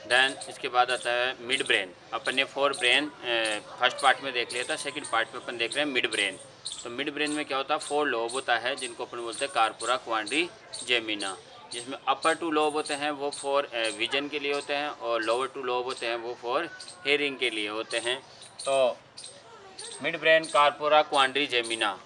Then इसके बाद आता है मिड ब्रेन। अपन ने फोर ब्रेन फर्स्ट पार्ट में देख लिया था, सेकंड पार्ट में अपन देख रहे हैं मिड ब्रेन। तो मिड ब्रेन में क्या होता है, फोर लोब होता है जिनको अपन बोलते हैं कार्पोरा, क्वाड्री, जेमिना। जिसमें अपर टू लोब होते हैं वो फॉर विजन के लिए होते हैं, और लोअर टू लोब होते हैं वो फॉर हेयरिंग के लिए होते हैं। तो मिड ब्रेन, कार्पोरा, क्वाड्री, जेमिना,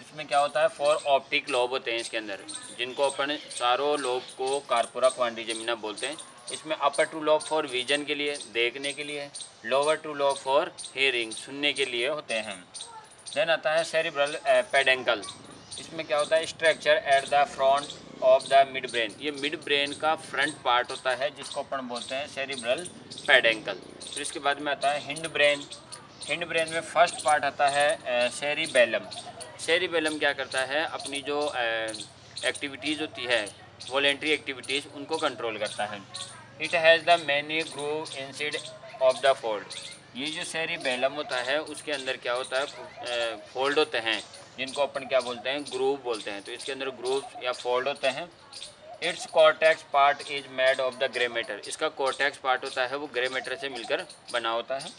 इसमें क्या होता है, फोर ऑप्टिक लोब होते हैं इसके अंदर, जिनको अपन चारों लोब को कार्पोरा, क्वाड्री, जेमिना बोलते हैं। इसमें upper two lobe for vision के लिए, देखने के लिए, lower two lobe for hearing, सुनने के लिए होते हैं। देन आता है सेरिब्रल पेडेंकल। इसमें क्या होता है, structure at the front of the mid brain. ये मिड ब्रेन का फ्रंट पार्ट होता है जिसको अपन बोलते हैं सेरिब्रल पेडेंकल। फिर इसके बाद में आता है हिंड ब्रेन। हिंड ब्रेन में फर्स्ट पार्ट आता है सेरिबेलम। सेरिबेलम क्या करता है, अपनी जो एक्टिविटीज़ होती है, वॉलेंट्री एक्टिविटीज़, उनको कंट्रोल करता है। It has the many groove inside of the fold. ये जो सेरिबेलम होता है उसके अंदर क्या होता है, फोल्ड होते हैं जिनको अपन क्या बोलते हैं, ग्रूव बोलते हैं। तो इसके अंदर ग्रूव या फोल्ड होते हैं। It's cortex part is made of the grey matter. इसका कॉर्टेक्स पार्ट होता है वो ग्रे मैटर से मिलकर बना होता है।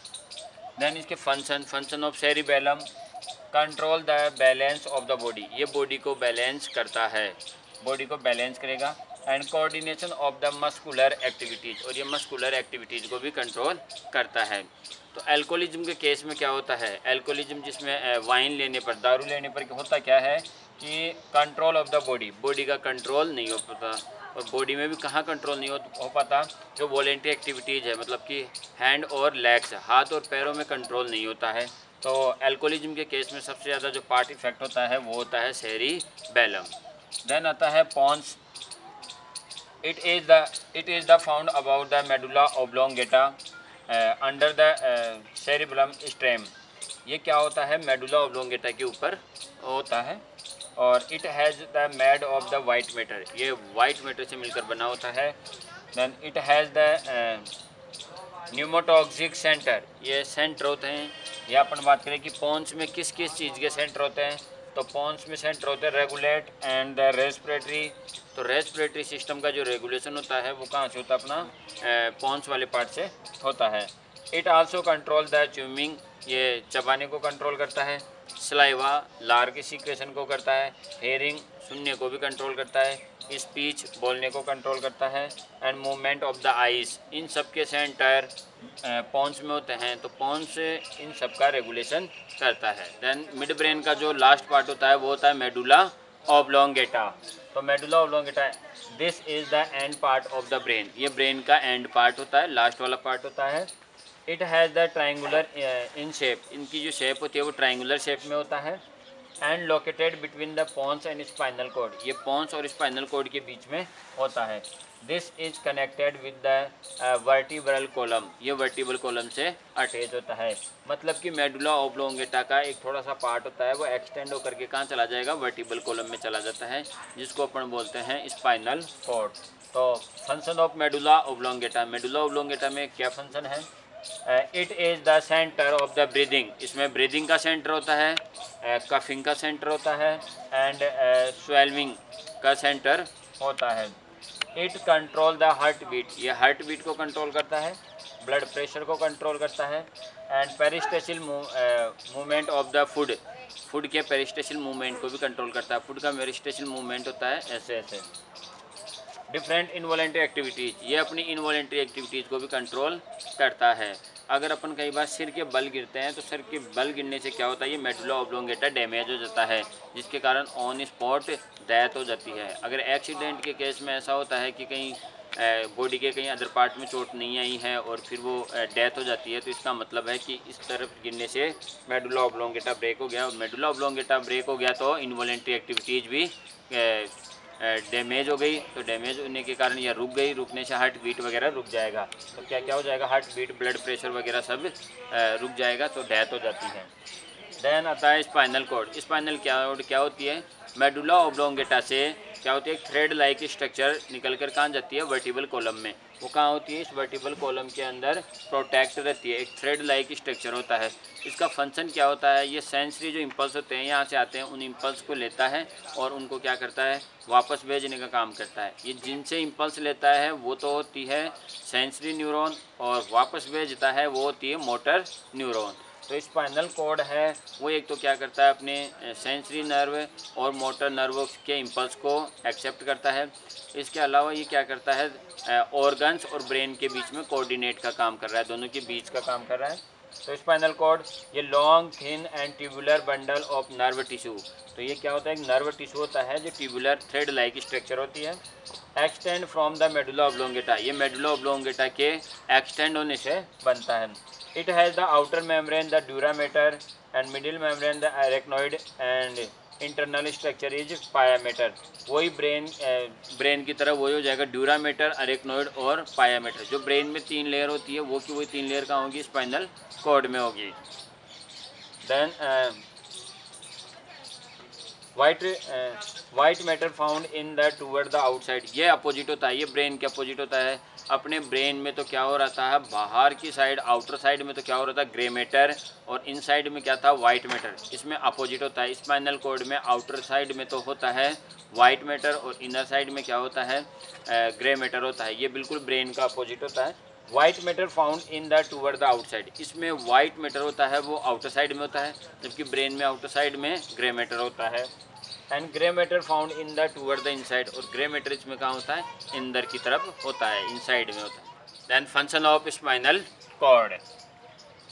देन इसके function of cerebellum, control the balance of the body. ये बॉडी को बैलेंस करता है, बॉडी को बैलेंस करेगा। And coordination of the muscular activities, और ये मस्कुलर एक्टिविटीज़ को भी कंट्रोल करता है। तो अल्कोहलिज्म के केस में क्या होता है, अल्कोहलिज्म जिसमें वाइन लेने पर, दारू लेने पर होता क्या है कि control of the body, body का कंट्रोल नहीं हो पाता। और बॉडी में भी कहाँ कंट्रोल नहीं हो पाता, जो वॉलेंट्री एक्टिविटीज़ है, मतलब कि हैंड और लेग्स, हाथ और पैरों में कंट्रोल नहीं होता है। तो अल्कोहलिज्म के केस में सबसे ज़्यादा जो पार्ट इफेक्ट होता है वो होता है सेरिबेलम। देन आता है pons. It is the found about the medulla oblongata under the cerebellum stem. ये क्या होता है, मेडुला ओब्लोंगेटा के ऊपर होता है। और it has the made of the white matter. ये वाइट मैटर से मिलकर बना होता है। Then it has the pneumotaxic centre. ये सेंटर होते हैं, या अपन बात करें कि पोन्स में किस किस चीज़ के सेंटर होते हैं, तो पोन्स में सेंटर होते हैं रेगुलेट एंड द रेस्पिरेटरी। तो रेस्पिरेटरी सिस्टम का जो रेगुलेशन होता है वो कहाँ से होता है, अपना पोन्स वाले पार्ट से होता है। It also control the chewing. ये चबाने को कंट्रोल करता है। सलाइवा, लार के सीक्रेशन को करता है। हेयरिंग, सुनने को भी कंट्रोल करता है। स्पीच, बोलने को कंट्रोल करता है। And movement of the eyes, इन सब के सेंटर पोन्स में होते हैं। तो पोन्स इन सब का रेगुलेशन करता है। देन मिड ब्रेन का जो लास्ट पार्ट होता है वो होता है मेडुला ओब्लोंगेटा। तो medulla oblongata, this is the end part of the brain. ये ब्रेन का एंड पार्ट होता है, लास्ट वाला पार्ट होता है। It has the triangular in shape. इनकी जो शेप होती है वो ट्राइंगुलर शेप में होता है। And located between the pons and spinal cord. ये पोन्स और स्पाइनल कॉर्ड के बीच में होता है। This is connected with the vertebral column. ये वर्टिब्रल कॉलम से अटैच होता है। मतलब कि मेडुला ओब्लोंगेटा का एक थोड़ा सा पार्ट होता है वो एक्सटेंड होकर के कहाँ चला जाएगा, वर्टिब्रल कॉलम में चला जाता है, जिसको अपन बोलते हैं स्पाइनल कॉर्ड। तो function of medulla oblongata, medulla oblongata में क्या फंक्शन है, it is the centre of the breathing. इसमें ब्रीदिंग का सेंटर होता है, कफिंग का सेंटर होता है, एंड स्वेलविंग का सेंटर होता है। It control the heart beat. ये हार्ट बीट को कंट्रोल करता है, ब्लड प्रेशर को कंट्रोल करता है। And peristaltic movement of the food, food के पेरिस्टेशियल मूवमेंट को भी कंट्रोल करता है। फूड का पेरिस्टेशियल मूवमेंट होता है ऐसे ऐसे। डिफरेंट इनवॉलेंट्री एक्टिविटीज़, ये अपनी इनवॉलेंट्री एक्टिविटीज़ को भी कंट्रोल करता है। अगर अपन कई बार सिर के बल गिरते हैं तो सिर के बल गिरने से क्या होता है, ये मेडुला ओब्लोंगेटा डैमेज हो जाता है, जिसके कारण ऑन स्पॉट डेथ हो जाती है। अगर एक्सीडेंट के केस में ऐसा होता है कि कहीं बॉडी के कहीं अदर पार्ट में चोट नहीं आई है और फिर वो डेथ हो जाती है, तो इसका मतलब है कि इस तरफ गिरने से मेडुला ओब्लोंगेटा ब्रेक हो गया। और मेडुला ओब्लोंगेटा ब्रेक हो गया तो इनवॉलेंट्री एक्टिविटीज़ भी डैमेज हो गई। तो डैमेज होने के कारण यह रुक गई, रुकने से हार्ट बीट वगैरह रुक जाएगा। तो क्या क्या हो जाएगा, हार्ट बीट, ब्लड प्रेशर वगैरह सब रुक जाएगा, तो डेथ हो जाती है। देन आता है स्पाइनल कॉर्ड। स्पाइनल कॉर्ड क्या होती है, मेडुला ओब्लोंगेटा से क्या होती है, एक थ्रेड लाइक स्ट्रक्चर निकल कर कहाँ जाती है, वर्टिबल कॉलम में। वो कहाँ होती है, इस वर्टिबल कॉलम के अंदर प्रोटेक्ट रहती है, एक थ्रेड लाइक स्ट्रक्चर होता है। इसका फंक्शन क्या होता है, ये सेंसरी जो इम्पल्स होते हैं यहाँ से आते हैं, उन इम्पल्स को लेता है और उनको क्या करता है, वापस भेजने का काम करता है। ये जिनसे इम्पल्स लेता है वो तो होती है सेंसरी न्यूरॉन, और वापस भेजता है वो होती है मोटर न्यूरॉन। तो स्पाइनल कॉर्ड है वो एक तो क्या करता है, अपने सेंसरी नर्व और मोटर नर्व के इम्पल्स को एक्सेप्ट करता है। इसके अलावा ये क्या करता है, ऑर्गन्स और ब्रेन के बीच में कोऑर्डिनेट का काम कर रहा है, दोनों के बीच का काम कर रहा है। तो स्पाइनल कॉर्ड ये long thin and tubular bundle of nerve tissue. तो ये क्या होता है, एक नर्व टिश्यू होता है जो ट्यूबुलर थ्रेड लाइक स्ट्रक्चर होती है। Extend from the medulla oblongata, ये मेडुला ऑब्लोंगेटा के एक्सटेंड होने से बनता है। It has the outer membrane, the dura mater, and middle membrane, the arachnoid, and internal structure is pia mater। वही brain की तरह वही हो जाएगा, ड्यूरा मेटर, अरेक्नोइड और पाया मेटर। जो ब्रेन में 3 लेयर होती है वो की वही 3 लेयर कहाँ होगी, स्पाइनल कॉर्ड में होगी। Then white matter found in the toward the outside, ये अपोजिट होता है, ये ब्रेन के अपोजिट होता है। अपने ब्रेन में तो क्या हो रहा था, बाहर की साइड, आउटर साइड में तो क्या हो रहा था, ग्रे मैटर, और इन साइड में क्या था, वाइट मैटर। इसमें अपोजिट होता है। स्पाइनल कॉर्ड में आउटर साइड में तो होता है वाइट मैटर और इनर साइड में क्या होता है, ग्रे मैटर होता है। ये बिल्कुल ब्रेन का अपोजिट होता है। White matter found in the toward the outside, इसमें वाइट मैटर होता है वो आउटर साइड में होता है, जबकि ब्रेन में आउटर साइड में ग्रे मैटर होता है। And grey matter found in the toward the inside, और ग्रे मैटर इसमें कहाँ होता है, अंदर की तरफ होता है, इनसाइड में होता है। Then function of spinal cord,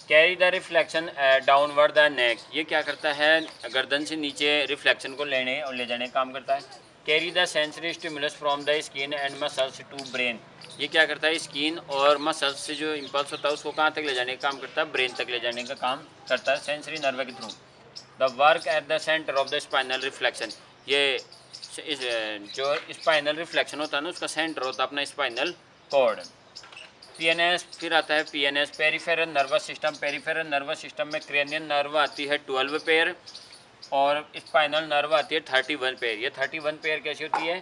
carry the reflection downward the neck, ये क्या करता है, गर्दन से नीचे रिफ्लेक्शन को लेने और ले जाने का काम करता है। Carry the sensory stimulus from the skin and muscles to brain, ये क्या करता है, स्किन और मसल्स से जो इम्पल्स होता है उसको कहाँ तक ले जाने का काम करता है, ब्रेन तक ले जाने का काम करता है सेंसरी नर्व के through. The work at the centre of the spinal reflection, ये जो स्पाइनल रिफ्लेक्शन होता है ना उसका सेंटर होता है अपना स्पाइनल कॉर्ड। पीएनएस, फिर आता है PNS, peripheral nervous system. Peripheral nervous system में क्रेनियल नर्व आती है 12 पेयर और स्पाइनल नर्व आती है 31 पेयर। ये 31 पेयर कैसी होती है,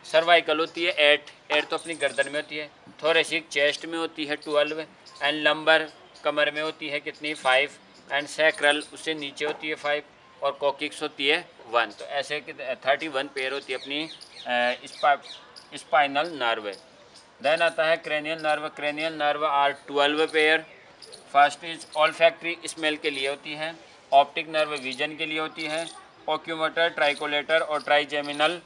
सर्वाइकल होती है 8 तो अपनी गर्दन में होती है, थोरेसिक चेस्ट में होती है 12, एंड लंबर कमर में होती है कितनी, 5, एंड सैक्रल उससे नीचे होती है 5, और कोकिक्स होती है 1। तो ऐसे 31 पेयर होती है अपनी स्पाइनल नर्व। देन आता है cranial nerve. Cranial nerve are 12 pair. First is olfactory, smell के लिए होती है। ऑप्टिक नर्व विजन के लिए होती है। ओक्यूमोटर, ट्राइकोलेटर और ट्राइजेमिनल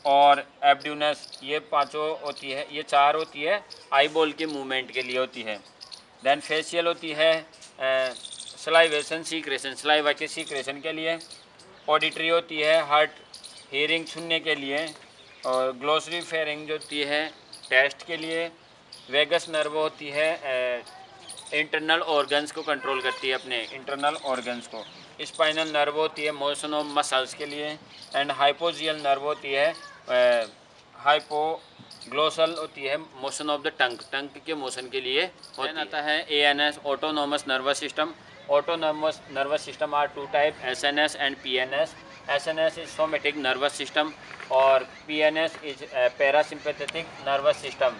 और एब्ड्यूनस, ये 5 होती है, ये 4 होती है आईबॉल के मूवमेंट के लिए होती है। देन फेशियल होती है सलाइवेशन सीक्रेशन, सलाइवा के सीक्रेशन के लिए। ऑडिटरी होती है हार्ट हियरिंग सुनने के लिए, और ग्लोसरी फेयरिंग जो होती है टेस्ट के लिए। वेगस नर्व होती है इंटरनल ऑर्गन्स को कंट्रोल करती है, अपने इंटरनल ऑर्गन्स को। स्पाइनल नर्व होती है मोशन ऑफ मसल्स के लिए। एंड हाइपोजियल नर्व होती है हाइपोग्लोसल होती है मोशन ऑफ द टंग के मोशन के लिए होती आता है। ANS, autonomous nervous system. Autonomous nervous system are 2 type, SNS and PNS. SNS is somatic nervous system और PNS is parasympathetic nervous system.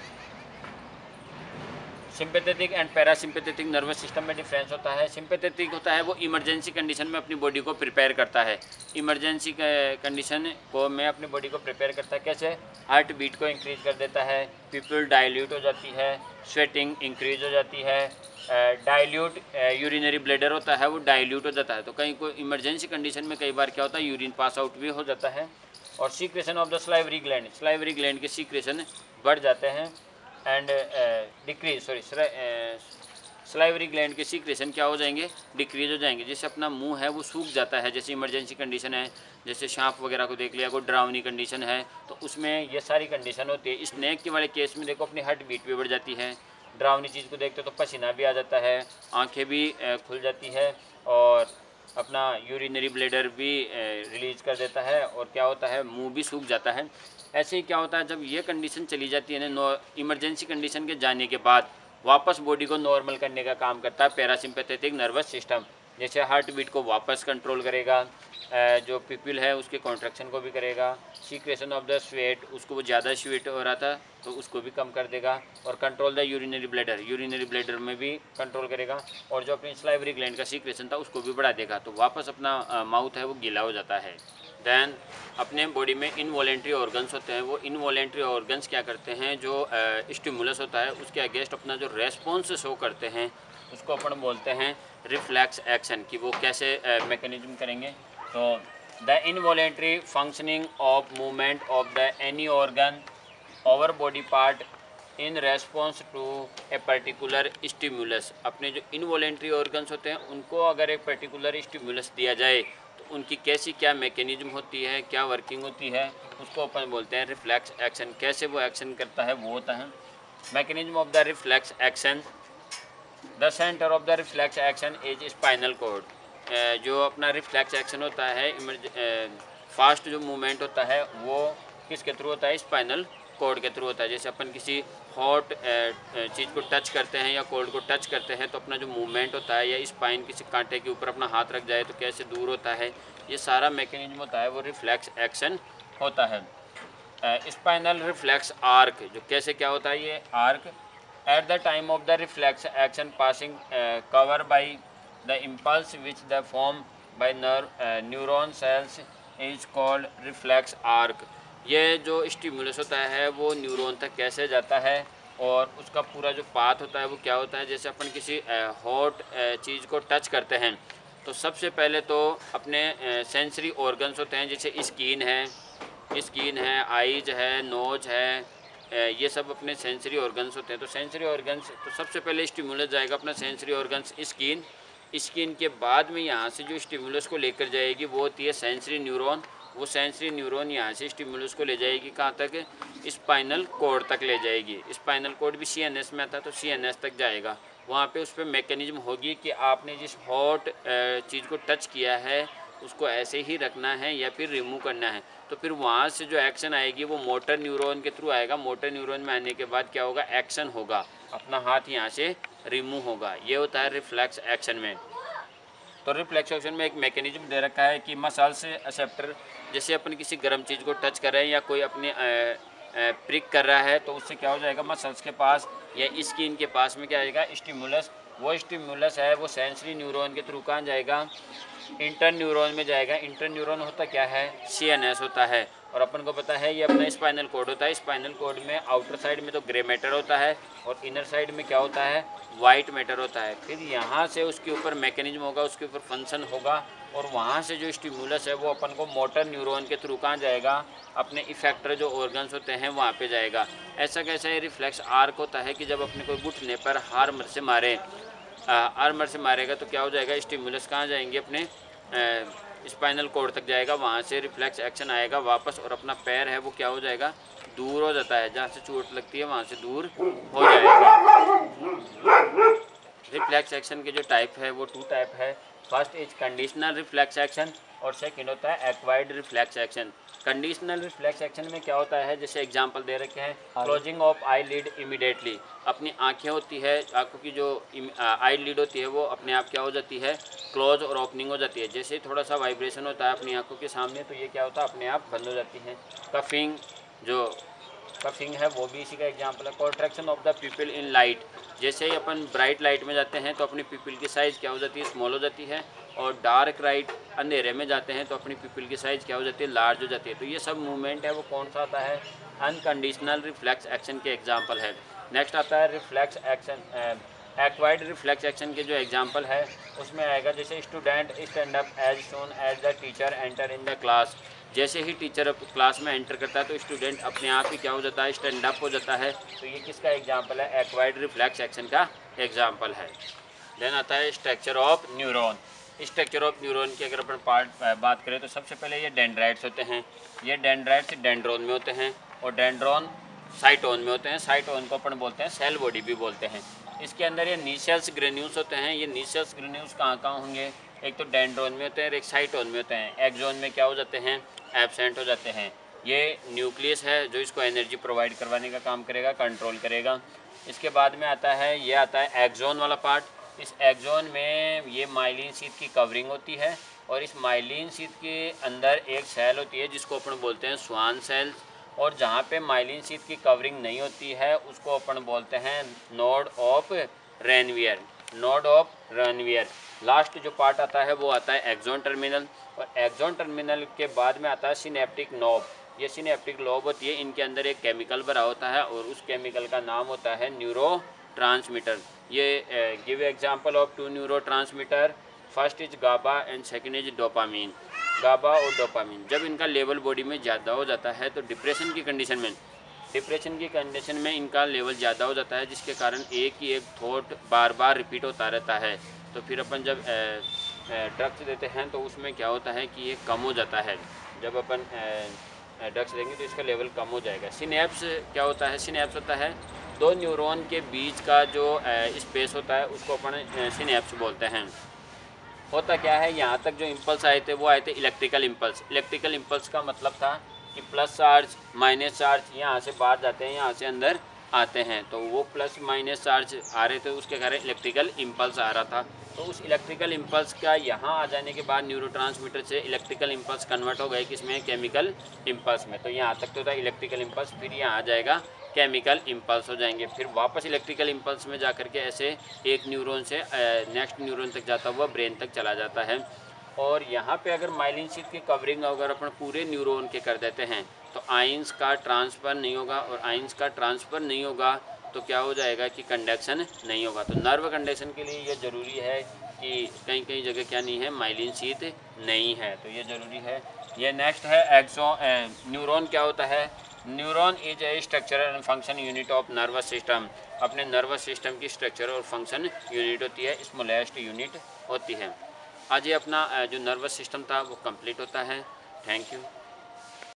Sympathetic and parasympathetic nervous system में difference होता है। सिंपैथेटिक होता है वो इमरजेंसी कंडीशन में अपनी body को प्रिपेयर करता है। इमरजेंसी कंडीशन को में अपनी बॉडी को प्रिपेयर करता है कैसे, हार्ट बीट को इंक्रीज कर देता है, पीपल डाइल्यूट हो जाती है, स्वेटिंग इंक्रीज हो जाती है, डाइल्यूट यूरिनरी ब्लैडर होता है वो डाइल्यूट हो जाता है। तो कहीं कोई इमरजेंसी कंडीशन में कई बार क्या होता है यूरिन पास आउट भी हो जाता है। और secretion of the salivary gland, salivary gland के सीक्रेशन बढ़ जाते हैं एंड सलाइवरी ग्लैंड के सीक्रेशन क्या हो जाएंगे, डिक्रीज हो जाएंगे। जैसे अपना मुंह है वो सूख जाता है, जैसे इमरजेंसी कंडीशन है, जैसे सांप वगैरह को देख लिया, कोई डरावनी कंडीशन है तो उसमें ये सारी कंडीशन होती है। स्नेक के वाले केस में देखो अपनी हार्ट बीट भी बढ़ जाती है, डरावनी चीज़ को देखते तो पसीना भी आ जाता है, आंखें भी खुल जाती है और अपना यूरिनरी ब्लैडर भी रिलीज कर देता है और क्या होता है मुंह भी सूख जाता है। ऐसे ही क्या होता है जब ये कंडीशन चली जाती है ना, इमरजेंसी कंडीशन के जाने के बाद वापस बॉडी को नॉर्मल करने का काम करता है पैरासिम्पैथेटिक नर्वस सिस्टम। जैसे हार्ट बीट को वापस कंट्रोल करेगा, जो पिपिल है उसके कॉन्ट्रैक्शन को भी करेगा। सीक्रेशन ऑफ द स्वेट, उसको वो ज़्यादा स्वेट हो रहा था तो उसको भी कम कर देगा। और control the urinary bladder, urinary bladder में भी कंट्रोल करेगा। और जो अपनी स्लाइवरी ग्लैंड का सीक्रेशन था उसको भी बढ़ा देगा, तो वापस अपना माउथ है वो गीला हो जाता है। दैन अपने बॉडी में इनवॉलेंट्री ऑर्गन्स होते हैं, वो इनवॉलेंट्री ऑर्गन्स क्या करते हैं, जो स्टिमुलस होता है उसके अगेंस्ट अपना जो रेस्पॉन्स शो करते हैं उसको अपन बोलते हैं रिफ्लेक्स एक्शन, कि वो कैसे मैकेनिज्म करेंगे। तो the involuntary functioning of movement of the any organ over body part in response to a particular stimulus. अपने जो इनवॉलेंट्री ऑर्गन्स होते हैं उनको अगर एक पर्टिकुलर स्टिमुलस दिया जाए तो उनकी कैसी क्या मैकेनिज्म होती है, क्या वर्किंग होती है, उसको अपन बोलते हैं रिफ्लेक्स एक्शन। कैसे वो एक्शन करता है वो होता है mechanism of the reflex action. The centre of the reflex action is spinal cord. जो अपना रिफ्लेक्स एक्शन होता है, फास्ट जो मूवमेंट होता है वो किसके थ्रू होता है, स्पाइनल कॉर्ड के थ्रू होता है। जैसे अपन किसी हॉट चीज़ को टच करते हैं या कोल्ड को टच करते हैं तो अपना जो मूवमेंट होता है, या स्पाइन किसी कांटे के ऊपर अपना हाथ रख जाए तो कैसे दूर होता है, ये सारा मैकेनिज्म होता है वो रिफ्लेक्स एक्शन होता है। स्पाइनल रिफ्लेक्स आर्क, जो कैसे क्या होता है ये arc, at the time of the reflex action passing cover by the impulse which the form by neuron cells is called reflex arc. ये जो स्टिमुलस होता है वो न्यूरॉन तक कैसे जाता है और उसका पूरा जो पाथ होता है वो क्या होता है। जैसे अपन किसी हॉट चीज़ को टच करते हैं तो सबसे पहले तो अपने सेंसरी ऑर्गन्स होते हैं, जैसे स्किन है, आईज है, नोज है, ये सब अपने सेंसरी ऑर्गन्स होते हैं। तो सेंसरी ऑर्गन्स, तो सबसे पहले स्टिमुलस जाएगा अपना सेंसरी ऑर्गन्स स्किन के बाद में यहाँ से जो स्टिमुलस को लेकर जाएगी वो होती है सेंसरी न्यूरॉन। वो सेंसरी न्यूरॉन यहाँ से स्टिमुलस को ले जाएगी कहाँ तक, स्पाइनल कॉर्ड तक ले जाएगी। स्पाइनल कॉर्ड भी सीएनएस में आता है तो सीएनएस तक जाएगा। वहाँ पे उस पर मैकेनिज्म होगी कि आपने जिस हॉट चीज़ को टच किया है उसको ऐसे ही रखना है या फिर रिमूव करना है। तो फिर वहाँ से जो एक्शन आएगी वो मोटर न्यूरॉन के थ्रू आएगा। मोटर न्यूरॉन में आने के बाद क्या होगा, एक्शन होगा, अपना हाथ यहाँ से रिमूव होगा। ये होता है रिफ्लेक्स एक्शन में। तो रिफ्लेक्स एक्शन में एक मैकेनिज्म दे रखा है कि मसल्स एक्सेप्टर, जैसे अपन किसी गर्म चीज़ को टच कर रहे हैं या कोई अपने प्रिक कर रहा है तो उससे क्या हो जाएगा, मसल्स के पास या स्किन के पास में क्या आएगा, स्टिमुलस। वो स्टिमुलस है वो सेंसरी न्यूरॉन के थ्रू कहाँ जाएगा, इंटर न्यूरॉन में जाएगा। इंटर न्यूरॉन होता क्या है, सीएनएस होता है। और अपन को पता है ये अपना स्पाइनल कॉर्ड होता है। स्पाइनल कॉर्ड में आउटर साइड में तो ग्रे मैटर होता है और इनर साइड में क्या होता है, वाइट मैटर होता है। फिर यहाँ से उसके ऊपर मैकेनिज्म होगा, उसके ऊपर फंक्शन होगा और वहाँ से जो स्टिमुलस है वो अपन को मोटर न्यूरॉन के थ्रू कहाँ जाएगा, अपने इफेक्टर जो ऑर्गन्स होते हैं वहाँ पे जाएगा। ऐसा कैसा ये रिफ्लेक्स आर्क होता है कि जब अपने को घुटने पर हार्मर से मारे, आर्मर से मारेगा तो क्या हो जाएगा, स्टिमुलस कहाँ जाएंगे, अपने स्पाइनल कॉर्ड तक जाएगा। वहाँ से रिफ्लेक्स एक्शन आएगा वापस और अपना पैर है वो क्या हो जाएगा, दूर हो जाता है। जहाँ से चोट लगती है वहाँ से दूर हो जाएगा। रिफ्लेक्स एक्शन के जो टाइप है वो 2 टाइप है। First is conditional reflex action और सेकंड होता है acquired reflex action. Conditional reflex action में क्या होता है, जैसे एग्जांपल दे रखे हैं, closing of eyelid immediately. अपनी आंखें होती है, आंखों की जो आई लिड होती है वो अपने आप क्या हो जाती है, क्लोज और ओपनिंग हो जाती है। जैसे थोड़ा सा वाइब्रेशन होता है अपनी आंखों के सामने तो ये क्या होता है, अपने आप बंद हो जाती है। कफिंग, जो कफिंग है वो भी इसी का एग्जांपल है। Contraction of the pupil in light, जैसे ही अपन ब्राइट लाइट में जाते हैं तो अपनी पिपिल की साइज़ क्या हो जाती है, स्मॉल हो जाती है। और डार्क लाइट अंधेरे में जाते हैं तो अपनी पिपिल की साइज़ क्या हो जाती है, लार्ज हो जाती है। तो ये सब मूवमेंट है वो कौन सा आता है, अनकंडीशनल रिफ्लेक्स एक्शन के एग्जाम्पल है। नेक्स्ट आता है reflex action, acquired reflex action के जो एग्जांपल है उसमें आएगा, जैसे student stand up as soon as the teacher enter in the class. जैसे ही टीचर क्लास में एंटर करता है तो स्टूडेंट अपने आप ही क्या हो जाता है, स्टैंड अप हो जाता है। तो ये किसका एग्जांपल है, एक्वायर्ड रिफ्लेक्स एक्शन का एग्जांपल है। देन आता है structure of neuron. Structure of neuron की अगर अपन बात करें तो सबसे पहले ये डेंड्राइट्स होते हैं। ये डेंड्राइट्स डेंड्रोन में होते हैं और डेंड्रोन साइटोन में होते हैं। साइटोन को अपन बोलते हैं सेल बॉडी भी बोलते हैं। इसके अंदर ये नीशेल्स ग्रेन्यूल्स होते हैं। ये नीशेल्स ग्रेन्यूल्स कहाँ कहाँ होंगे, एक तो डेंड्रोन में होते हैं और एक साइटोन में होते हैं। एक्सोन में क्या हो जाते हैं, एब्सेंट हो जाते हैं। ये न्यूक्लियस है जो इसको एनर्जी प्रोवाइड करवाने का काम करेगा, कंट्रोल करेगा। इसके बाद में आता है, ये आता है एक्सोन वाला पार्ट। इस एक्सोन में ये माइलिन शीथ की कवरिंग होती है और इस माइलिन शीथ के अंदर एक सेल होती है जिसको अपन बोलते हैं स्वान सेल, और जहाँ पे माइलिन शीथ की कवरिंग नहीं होती है उसको अपन बोलते हैं node of Ranvier. Node of Ranvier. Last जो पार्ट आता है वो आता है एक्सॉन टर्मिनल, और एक्सॉन टर्मिनल के बाद में आता है सिनेप्टिक नोब। ये सिनेप्टिक लोब होती है, इनके अंदर एक केमिकल भरा होता है और उस केमिकल का नाम होता है न्यूरो ट्रांसमीटर। ये give example of two neurotransmitter, first is GABA and second is dopamine. GABA और डोपामीन जब इनका लेवल बॉडी में ज़्यादा हो जाता है तो डिप्रेशन की कंडीशन में इनका लेवल ज़्यादा हो जाता है, जिसके कारण एक ही एक थॉट बार बार रिपीट होता रहता है। तो फिर अपन जब ड्रग्स देते हैं तो उसमें क्या होता है कि ये कम हो जाता है। जब अपन ड्रग्स देंगे तो इसका लेवल कम हो जाएगा। सिनेप्स क्या होता है? सिनेप्स होता है दो न्यूरॉन के बीच का जो स्पेस होता है उसको अपन सिनेप्स बोलते हैं। होता क्या है, यहाँ तक जो इम्पल्स आए थे वो आए थे इलेक्ट्रिकल इम्पल्स। इलेक्ट्रिकल इम्पल्स का मतलब था कि प्लस चार्ज माइनस चार्ज यहाँ से बाहर जाते हैं, यहाँ से अंदर आते हैं, तो वो प्लस माइनस चार्ज आ रहे थे, उसके कारण इलेक्ट्रिकल इम्पल्स आ रहा था। तो उस इलेक्ट्रिकल इम्पल्स का यहाँ आ जाने के बाद न्यूरोट्रांसमीटर से इलेक्ट्रिकल इम्पल्स कन्वर्ट हो गए किसमें? केमिकल इम्पल्स में। तो यहाँ तक तो था इलेक्ट्रिकल इम्पल्स, फिर यहाँ आ जाएगा केमिकल इम्पल्स हो जाएंगे, फिर वापस इलेक्ट्रिकल इम्पल्स में जा कर के ऐसे एक न्यूरॉन से नेक्स्ट न्यूरॉन तक जाता हुआ ब्रेन तक चला जाता है। और यहाँ पे अगर माइलिन शीथ की कवरिंग अगर अपन पूरे न्यूरॉन के कर देते हैं तो आइंस का ट्रांसफ़र नहीं होगा, और आइंस का ट्रांसफ़र नहीं होगा तो क्या हो जाएगा कि कंडक्शन नहीं होगा। तो नर्व कंडक्शन के लिए ये ज़रूरी है कि कहीं कहीं जगह क्या नहीं है, माइलिन शीथ नहीं है, तो ये ज़रूरी है। ये नेक्स्ट है एक्सॉन। न्यूरॉन क्या होता है? Neuron is a structural and function unit of nervous system. अपने नर्वस सिस्टम की स्ट्रक्चर और फंक्शन यूनिट होती है, स्मॉलेस्ट यूनिट होती है। आज ये अपना जो नर्वस सिस्टम था वो कंप्लीट होता है। Thank you.